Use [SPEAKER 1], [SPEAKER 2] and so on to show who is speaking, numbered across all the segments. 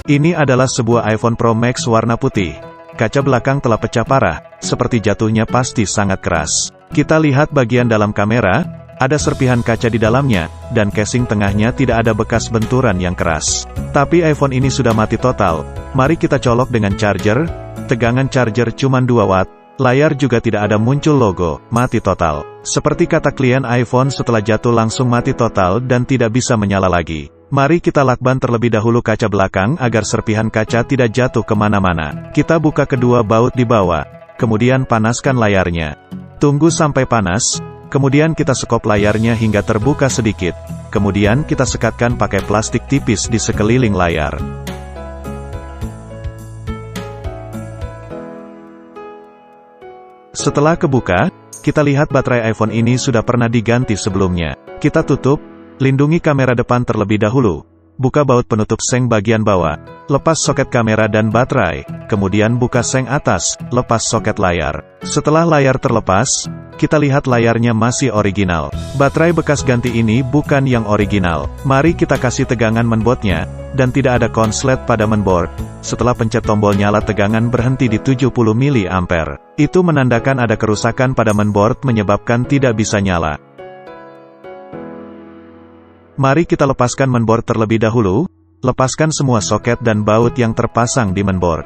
[SPEAKER 1] Ini adalah sebuah iPhone Pro Max warna putih. Kaca belakang telah pecah parah, seperti jatuhnya pasti sangat keras. Kita lihat bagian dalam kamera, ada serpihan kaca di dalamnya, dan casing tengahnya tidak ada bekas benturan yang keras. Tapi iPhone ini sudah mati total. Mari kita colok dengan charger. Tegangan charger cuma 2 watt. Layar juga tidak ada muncul logo, mati total. Seperti kata klien iPhone setelah jatuh langsung mati total dan tidak bisa menyala lagi. Mari kita lakban terlebih dahulu kaca belakang agar serpihan kaca tidak jatuh kemana-mana. Kita buka kedua baut di bawah, kemudian panaskan layarnya. Tunggu sampai panas, kemudian kita sekop layarnya hingga terbuka sedikit. Kemudian kita sekatkan pakai plastik tipis di sekeliling layar. Setelah kebuka, kita lihat baterai iPhone ini sudah pernah diganti sebelumnya. Kita tutup. Lindungi kamera depan terlebih dahulu. Buka baut penutup seng bagian bawah. Lepas soket kamera dan baterai. Kemudian buka seng atas, lepas soket layar. Setelah layar terlepas, kita lihat layarnya masih original. Baterai bekas ganti ini bukan yang original. Mari kita kasih tegangan mainboardnya, dan tidak ada konslet pada mainboard. Setelah pencet tombol nyala tegangan berhenti di 70 mA. Itu menandakan ada kerusakan pada mainboard menyebabkan tidak bisa nyala. Mari kita lepaskan mainboard terlebih dahulu. Lepaskan semua soket dan baut yang terpasang di mainboard.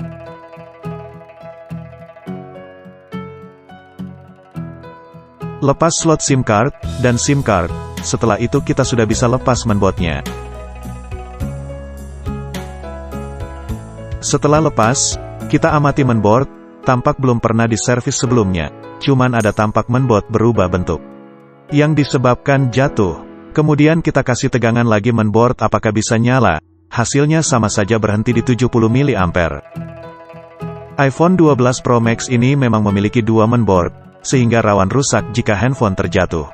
[SPEAKER 1] Lepas slot SIM card dan SIM card. Setelah itu kita sudah bisa lepas mainboardnya. Setelah lepas, kita amati mainboard. Tampak belum pernah diservis sebelumnya. Cuman ada tampak mainboard berubah bentuk. Yang disebabkan jatuh. Kemudian kita kasih tegangan lagi mainboard apakah bisa nyala. Hasilnya sama saja berhenti di 70 mA. iPhone 12 Pro Max ini memang memiliki 2 mainboard, sehingga rawan rusak jika handphone terjatuh.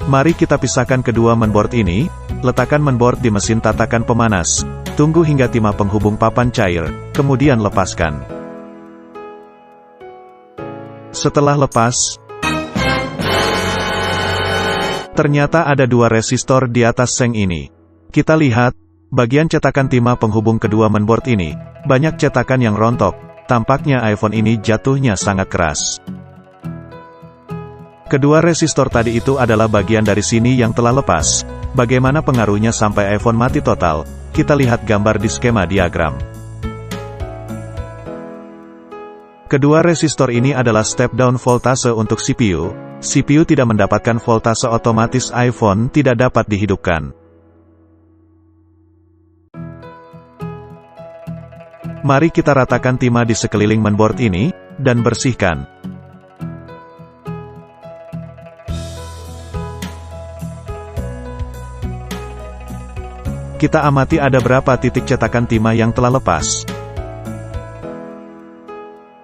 [SPEAKER 1] Mari kita pisahkan kedua mainboard ini. Letakkan mainboard di mesin tatakan pemanas. Tunggu hingga timah penghubung papan cair, kemudian lepaskan. Setelah lepas, ternyata ada 2 resistor di atas seng ini. Kita lihat, bagian cetakan timah penghubung kedua mainboard ini, banyak cetakan yang rontok. Tampaknya iPhone ini jatuhnya sangat keras. Kedua resistor tadi itu adalah bagian dari sini yang telah lepas. Bagaimana pengaruhnya sampai iPhone mati total? Kita lihat gambar di skema diagram. Kedua resistor ini adalah step down voltase untuk CPU. CPU tidak mendapatkan voltase otomatis, iPhone tidak dapat dihidupkan. Mari kita ratakan timah di sekeliling mainboard ini, dan bersihkan. Kita amati ada berapa titik cetakan timah yang telah lepas.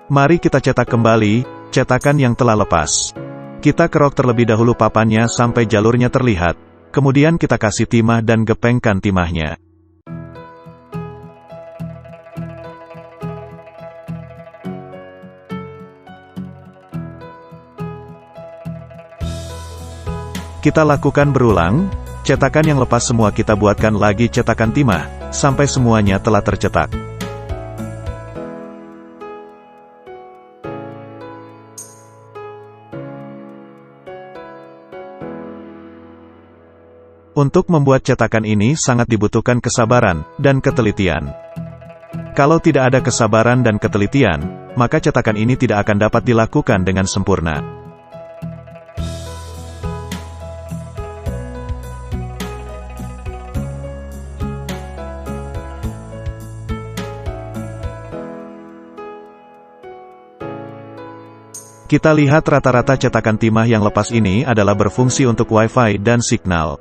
[SPEAKER 1] Mari kita cetak kembali cetakan yang telah lepas. Kita kerok terlebih dahulu papannya sampai jalurnya terlihat. Kemudian kita kasih timah dan gepengkan timahnya. Kita lakukan berulang. Cetakan yang lepas semua kita buatkan lagi cetakan timah, sampai semuanya telah tercetak. Untuk membuat cetakan ini sangat dibutuhkan kesabaran dan ketelitian. Kalau tidak ada kesabaran dan ketelitian, maka cetakan ini tidak akan dapat dilakukan dengan sempurna. Kita lihat rata-rata cetakan timah yang lepas ini adalah berfungsi untuk Wi-Fi dan signal.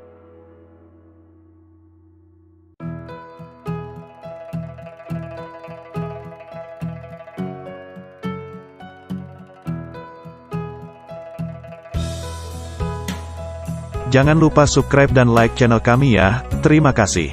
[SPEAKER 1] Jangan lupa subscribe dan like channel kami ya, terima kasih.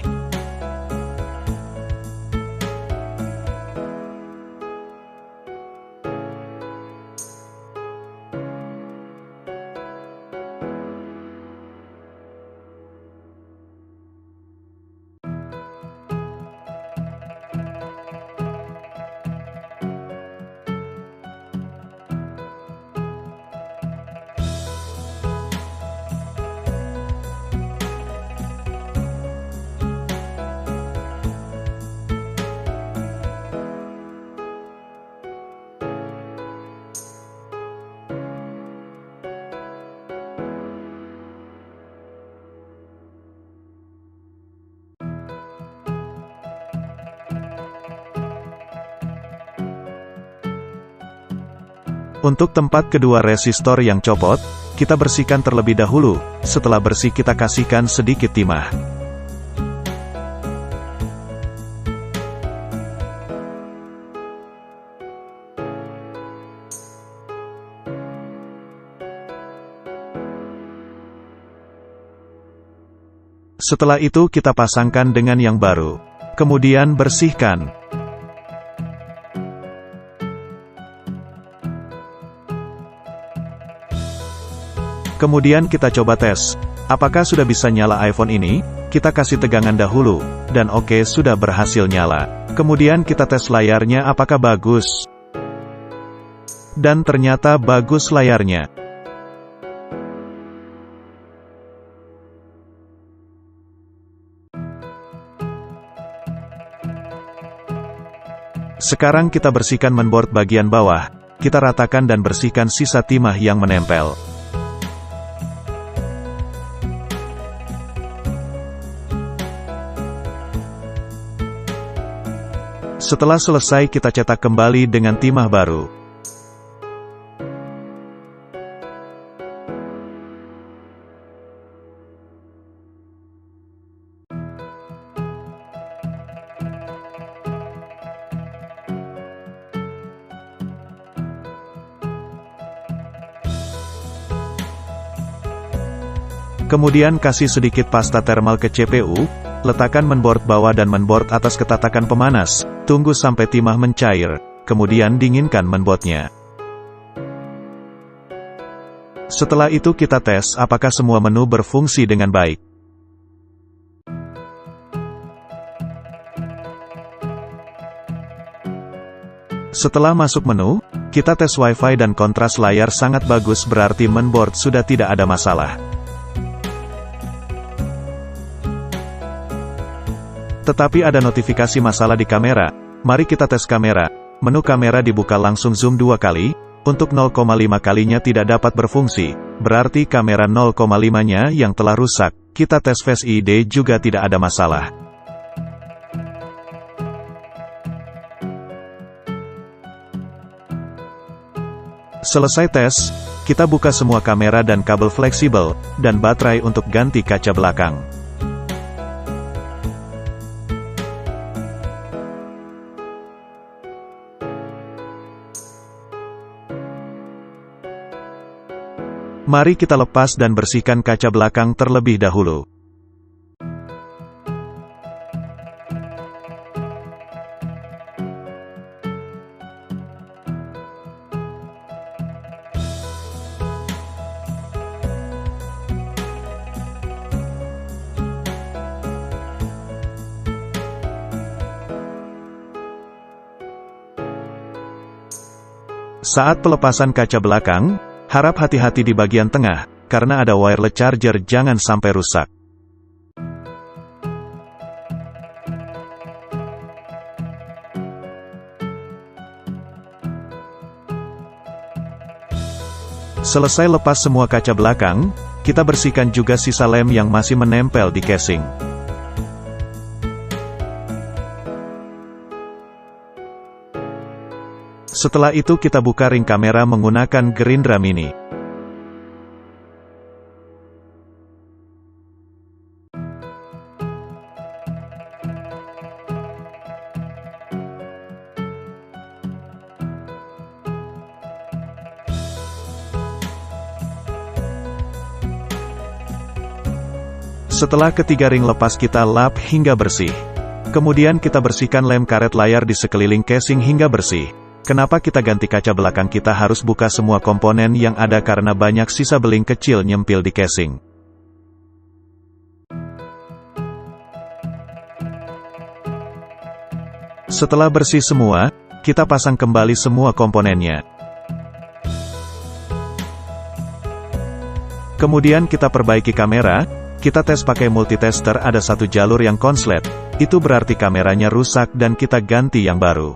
[SPEAKER 1] Untuk tempat kedua resistor yang copot, kita bersihkan terlebih dahulu. Setelah bersih kita kasihkan sedikit timah. Setelah itu kita pasangkan dengan yang baru. Kemudian bersihkan. Kemudian kita coba tes. Apakah sudah bisa nyala iPhone ini? Kita kasih tegangan dahulu. Dan oke, sudah berhasil nyala. Kemudian kita tes layarnya apakah bagus. Dan ternyata bagus layarnya. Sekarang kita bersihkan mainboard bagian bawah. Kita ratakan dan bersihkan sisa timah yang menempel. Setelah selesai kita cetak kembali dengan timah baru. Kemudian kasih sedikit pasta thermal ke CPU, letakkan mainboard bawah dan mainboard atas ke tatakan pemanas, tunggu sampai timah mencair, kemudian dinginkan mainboardnya. Setelah itu kita tes apakah semua menu berfungsi dengan baik. Setelah masuk menu, kita tes Wi-Fi dan kontras layar sangat bagus, berarti mainboard sudah tidak ada masalah. Tetapi ada notifikasi masalah di kamera. Mari kita tes kamera. Menu kamera dibuka langsung zoom 2 kali. Untuk 0,5 kalinya tidak dapat berfungsi. Berarti kamera 0,5-nya yang telah rusak. Kita tes Face ID juga tidak ada masalah. Selesai tes, kita buka semua kamera dan kabel fleksibel, dan baterai untuk ganti kaca belakang. Mari kita lepas dan bersihkan kaca belakang terlebih dahulu. Saat pelepasan kaca belakang, harap hati-hati di bagian tengah, karena ada wireless charger, jangan sampai rusak. Selesai lepas semua kaca belakang, kita bersihkan juga sisa lem yang masih menempel di casing. Setelah itu kita buka ring kamera menggunakan Gerindra Mini. Setelah ketiga ring lepas kita lap hingga bersih. Kemudian kita bersihkan lem karet layar di sekeliling casing hingga bersih. Kenapa kita ganti kaca belakang? Kita harus buka semua komponen yang ada karena banyak sisa beling kecil nyempil di casing. Setelah bersih semua, kita pasang kembali semua komponennya. Kemudian kita perbaiki kamera, kita tes pakai multitester, ada satu jalur yang konslet, itu berarti kameranya rusak dan kita ganti yang baru.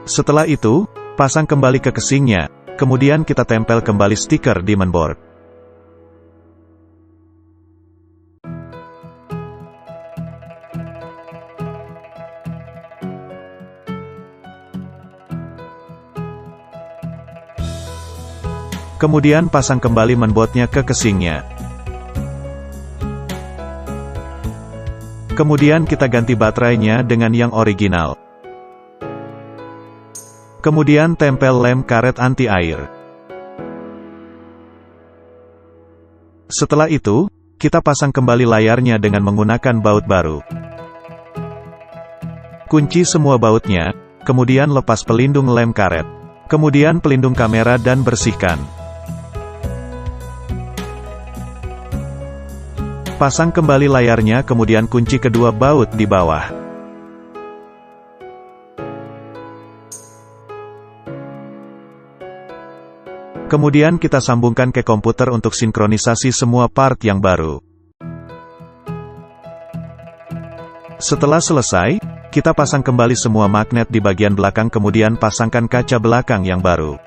[SPEAKER 1] Setelah itu, pasang kembali ke casingnya, kemudian kita tempel kembali stiker di mainboard. Kemudian pasang kembali mainboardnya ke casingnya. Kemudian kita ganti baterainya dengan yang original. Kemudian tempel lem karet anti-air. Setelah itu, kita pasang kembali layarnya dengan menggunakan baut baru. Kunci semua bautnya, kemudian lepas pelindung lem karet. Kemudian pelindung kamera dan bersihkan. Pasang kembali layarnya kemudian kunci kedua baut di bawah. Kemudian kita sambungkan ke komputer untuk sinkronisasi semua part yang baru. Setelah selesai, kita pasang kembali semua magnet di bagian belakang kemudian pasangkan kaca belakang yang baru.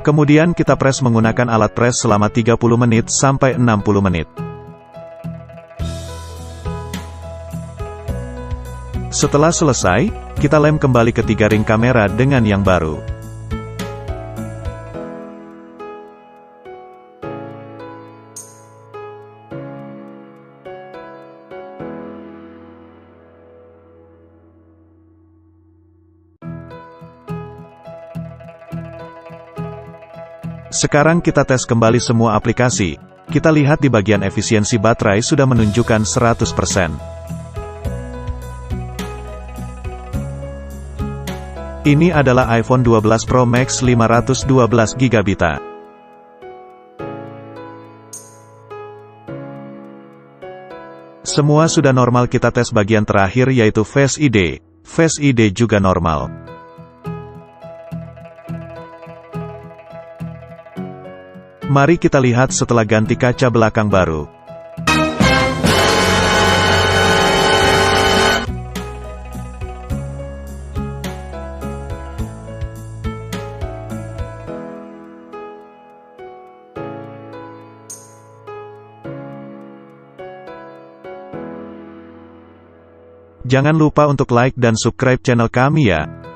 [SPEAKER 1] Kemudian kita press menggunakan alat press selama 30 menit sampai 60 menit. Setelah selesai, kita lem kembali ketiga ring kamera dengan yang baru. Sekarang kita tes kembali semua aplikasi. Kita lihat di bagian efisiensi baterai sudah menunjukkan 100%. Ini adalah iPhone 12 Pro Max 512 GB. Semua sudah normal. Kita tes bagian terakhir yaitu Face ID. Face ID juga normal. Mari kita lihat setelah ganti kaca belakang baru. Jangan lupa untuk like dan subscribe channel kami ya.